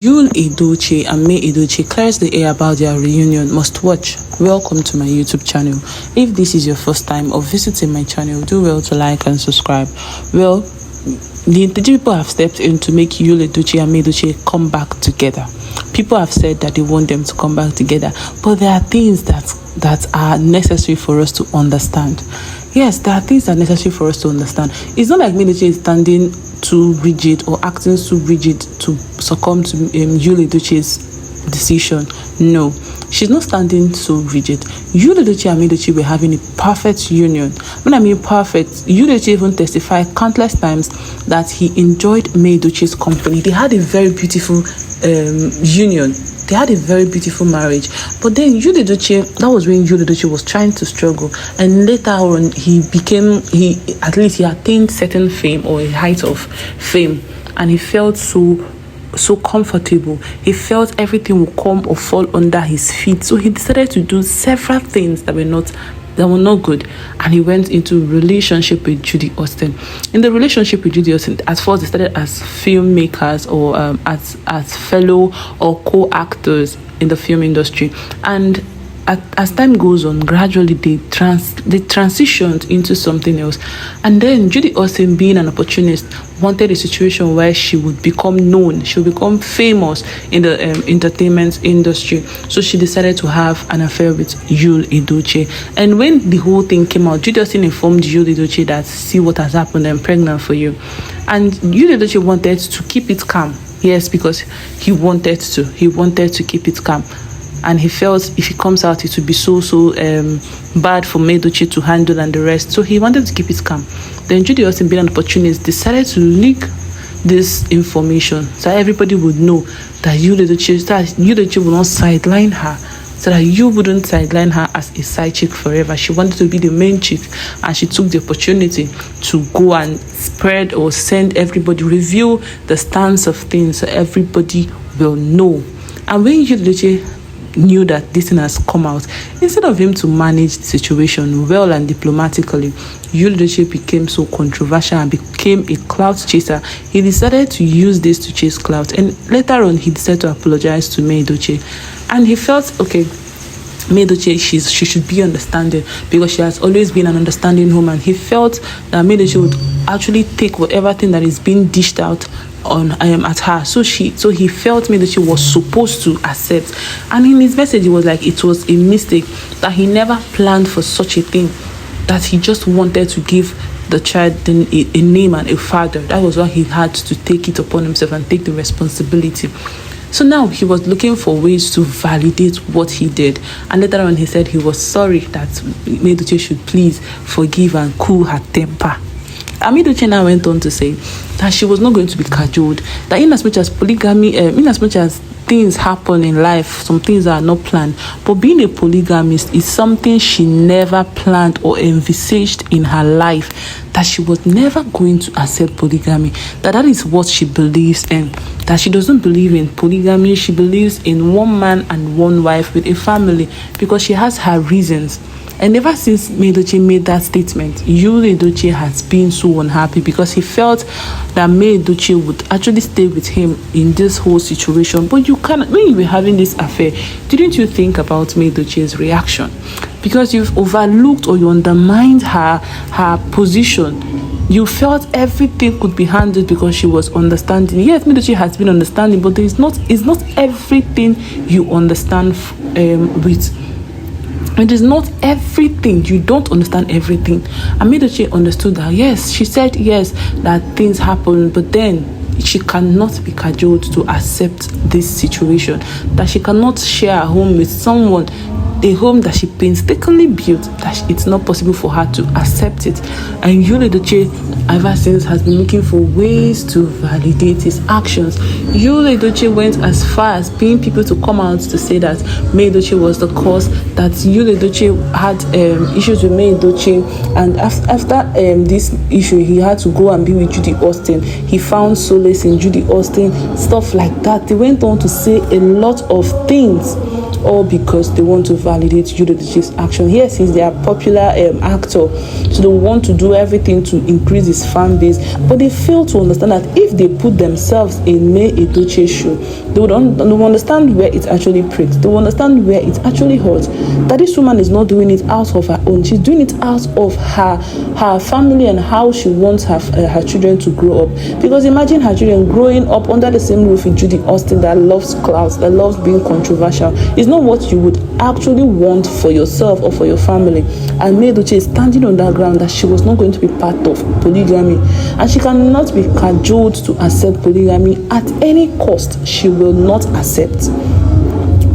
Yul Edochie and May Edochie clears the air about their reunion. Must watch. Welcome to my YouTube channel. If this is your first time of visiting my channel, do well to like and subscribe. Well, the people have stepped in to make Yul Edochie and May Edochie come back together. People have said that they want them to come back together, but there are things that are necessary for us to understand. Yes, there are things that are necessary for us to understand. It's not like May Edochie is standing too rigid or acting too rigid to succumb to Yul Edochie's decision. No, she's not standing so rigid. Yul Edochie and May Edochie were having a perfect union. When I mean perfect, Yul Edochie even testified countless times that he enjoyed May Edochie's company. They had a very beautiful union. They had a very beautiful marriage. But then Yul Edochie, that was when Yul Edochie was trying to struggle, and later on he attained certain fame or a height of fame, and he felt so comfortable. He felt everything would come or fall under his feet. So he decided to do several things that were not good, and he went into relationship with Judy Austin. In the relationship with Judy Austin, at first they started as filmmakers or as fellow or co-actors in the film industry, and as time goes on, gradually they transitioned into something else. And then Judy Austin, being an opportunist, wanted a situation where she would become known, she would become famous in the entertainment industry. So she decided to have an affair with Yul Edochie. And when the whole thing came out, Judy Austin informed Yul Edochie that, see what has happened, I'm pregnant for you. And Yul Edochie wanted to keep it calm. Yes, because he wanted to keep it calm. And he felt if he comes out, it would be so bad for May Edochie to handle and the rest. So he wanted to keep it calm. Then Judy Austin, being an opportunist, decided to leak this information so everybody would know that Yul Edochie would not sideline her, so that you wouldn't sideline her as a side chick forever. She wanted to be the main chick, and she took the opportunity to go and spread or send everybody, reveal the stance of things so everybody will know. And when Yul Edochie knew that this thing has come out, instead of him to manage the situation well and diplomatically, Yul Edochie became so controversial and became a clout chaser. He decided to use this to chase clout, and later on he decided to apologize to May Edochie, and he felt okay. May Edochie, she should be understanding, because she has always been an understanding woman. He felt that May Edochie would actually take whatever thing that is being dished out on at her. So he felt May Edochie was supposed to accept. And in his message, it was like it was a mistake, that he never planned for such a thing, that he just wanted to give the child a name and a father. That was why he had to take it upon himself and take the responsibility. So now he was looking for ways to validate what he did. And later on he said he was sorry, that May Edochie should please forgive and cool her temper. And May Edochie now went on to say that she was not going to be cajoled, that in as much as polygamy, in as much as things happen in life, some things are not planned, but being a polygamist is something she never planned or envisaged in her life, that she was never going to accept polygamy, that is what she believes in, that she doesn't believe in polygamy. She believes in one man and one wife with a family, because she has her reasons. And ever since May Edochie made that statement, Yul Edochie has been so unhappy, because he felt that May Edochie would actually stay with him in this whole situation. But when you were having this affair, didn't you think about May Edochie's reaction? Because you've overlooked or you undermined her position. You felt everything could be handled because she was understanding. Yes, May Edochie has been understanding, but it's not everything you understand with. It is not everything. You don't understand everything. And May Edochie understood that, yes, she said yes, that things happen, but then she cannot be cajoled to accept this situation, that she cannot share a home with someone, a home that she painstakingly built, that it's not possible for her to accept it. And Yul Edochie, ever since, has been looking for ways to validate his actions. Yul Edochie went as far as paying people to come out to say that May Edochie was the cause, that Yul Edochie had issues with May Edochie, and after this issue, he had to go and be with Judy Austin. He found solace in Judy Austin, stuff like that. They went on to say a lot of things, all because they want to validate Yul Edochie's action. Yes, he's their popular actor, so they want to do everything to increase his fan base. But they fail to understand that if they put themselves in May Edochie's shoe, they will understand where it actually pricks. They will understand where it actually hurts. That this woman is not doing it out of her own. She's doing it out of her family and how she wants her children to grow up. Because imagine her children growing up under the same roof with Judy Austin that loves clouds, that loves being controversial. It's not what you would actually want for yourself or for your family. And May Edochie is standing on that ground that she was not going to be part of polygamy, and she cannot be cajoled to accept polygamy at any cost. She will not accept.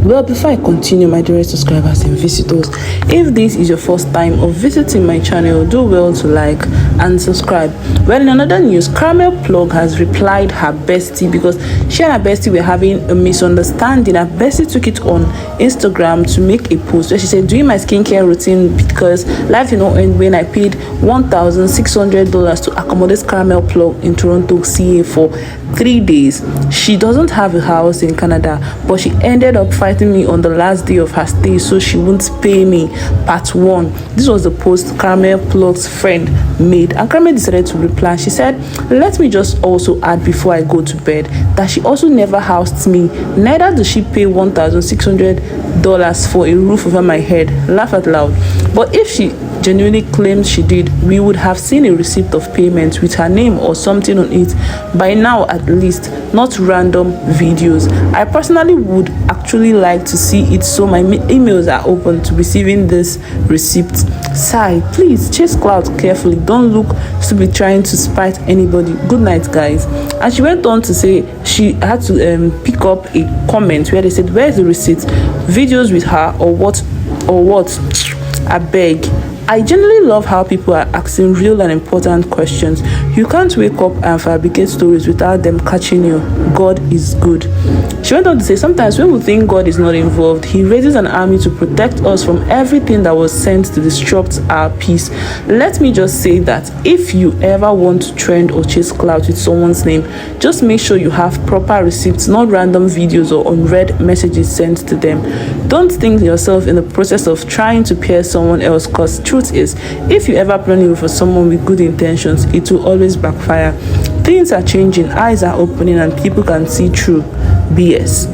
Well, before I continue, my dear subscribers and visitors, if this is your first time of visiting my channel, do well to like and subscribe. Well, in another news, Caramel Plug has replied her bestie because she and her bestie were having a misunderstanding. Her bestie took it on Instagram to make a post where she said, doing my skincare routine because life did not end when I paid $1,600 to accommodate Caramel Plug in Toronto, CA for 3 days. She doesn't have a house in Canada, but she ended up fighting me on the last day of her stay so she won't pay me. Part 1. This was the post Caramel Plug's friend made, and Caramel decided to reply. She said, let me just also add before I go to bed that she also never housed me, neither does she pay $1,600 for a roof over my head. Laugh out loud. But if she genuinely claims she did, we would have seen a receipt of payment with her name or something on it by now at least, not random videos. I personally would actually like to see it so my emails are open to receiving this receipt. Sigh, please chase clouds carefully. Don't look to be trying to spite anybody. Good night, guys. And she went on to say she had to pick up a comment where they said, where's the receipt? Videos with her or what? I beg. I generally love how people are asking real and important questions. You can't wake up and fabricate stories without them catching you. God is good. She went on to say, sometimes when we think God is not involved, he raises an army to protect us from everything that was sent to disrupt our peace. Let me just say that if you ever want to trend or chase clout with someone's name, just make sure you have proper receipts, not random videos or unread messages sent to them. Don't think yourself in the process of trying to pierce someone else, because truth is, if you ever plan evil for someone with good intentions, it will always backfire. Things are changing, eyes are opening, and people can see through BS.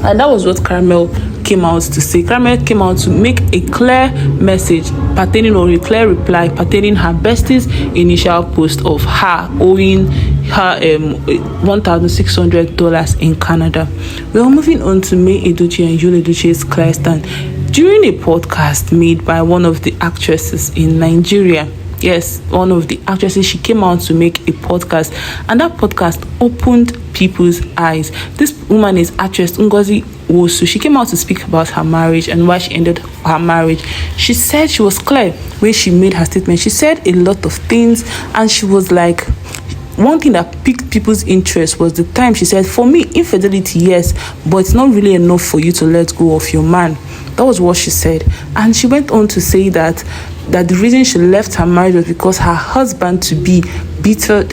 And that was what Caramel came out to say. Caramel came out to make a clear message pertaining, or a clear reply pertaining her bestie's initial post of her owing her $1,600 in Canada. We are moving on to May Edochie and Yul Edochie's clear stand. During a podcast made by one of the actresses in Nigeria, yes, one of the actresses, she came out to make a podcast, and that podcast opened people's eyes. This woman is actress Ngozi Wosu. She came out to speak about her marriage and why she ended her marriage. She said she was clear when she made her statement. She said a lot of things, and she was like, one thing that piqued people's interest was the time she said, for me, infidelity, yes, but it's not really enough for you to let go of your man. That was what she said. And she went on to say that the reason she left her marriage was because her husband to be beat her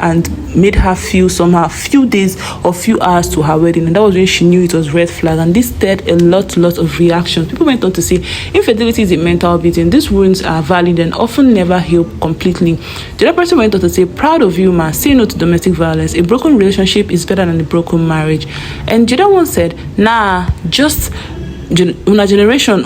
and made her feel somehow few days or few hours to her wedding, and that was when she knew it was red flag. And this stirred a lot of reactions. People went on to say infidelity is a mental beating. These wounds are valid and often never heal completely. The other person went on to say, proud of you, man, say no to domestic violence. A broken relationship is better than a broken marriage. And the other one said, nah, just una generation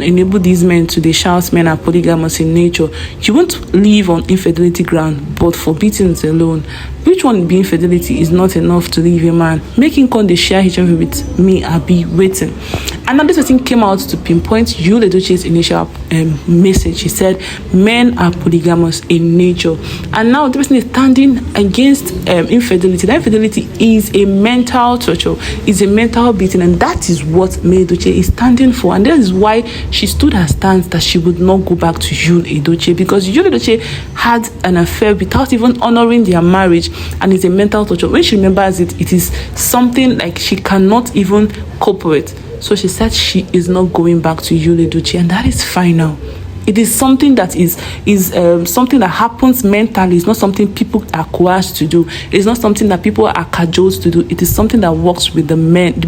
enable these men to shout men are polygamous in nature. You won't live on infidelity ground, but for beatings alone. Which one being infidelity is not enough to leave a man? Making con they share HIV with me, I be waiting. And now this person came out to pinpoint Yul Edochie's initial message. He said men are polygamous in nature, and now the person is standing against infidelity. That infidelity is a mental torture, is a mental beating, and that is what May Edochie is standing for. And that is why she stood her stance that she would not go back to Yul Edochie, because Yul Edochie had an affair without even honoring their marriage, and it's a mental torture. When she remembers it, it is something like she cannot even cope with. So she said she is not going back to Yul Edochie, and that is fine now. It is something that is something that happens mentally. It's not something people are coerced to do. It's not something that people are cajoled to do. It is something that works with the mind.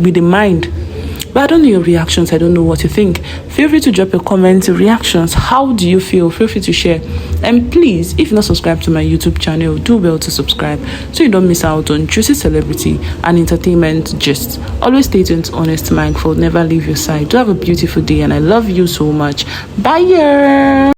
But I don't know your reactions. I don't know what you think. Feel free to drop your comments, reactions. How do you feel? Feel free to share. And please, if you're not subscribed to my YouTube channel, do well to subscribe so you don't miss out on juicy celebrity and entertainment gist. Always stay tuned to Honest Mindful. Never leave your side. Do have a beautiful day, and I love you so much. Bye.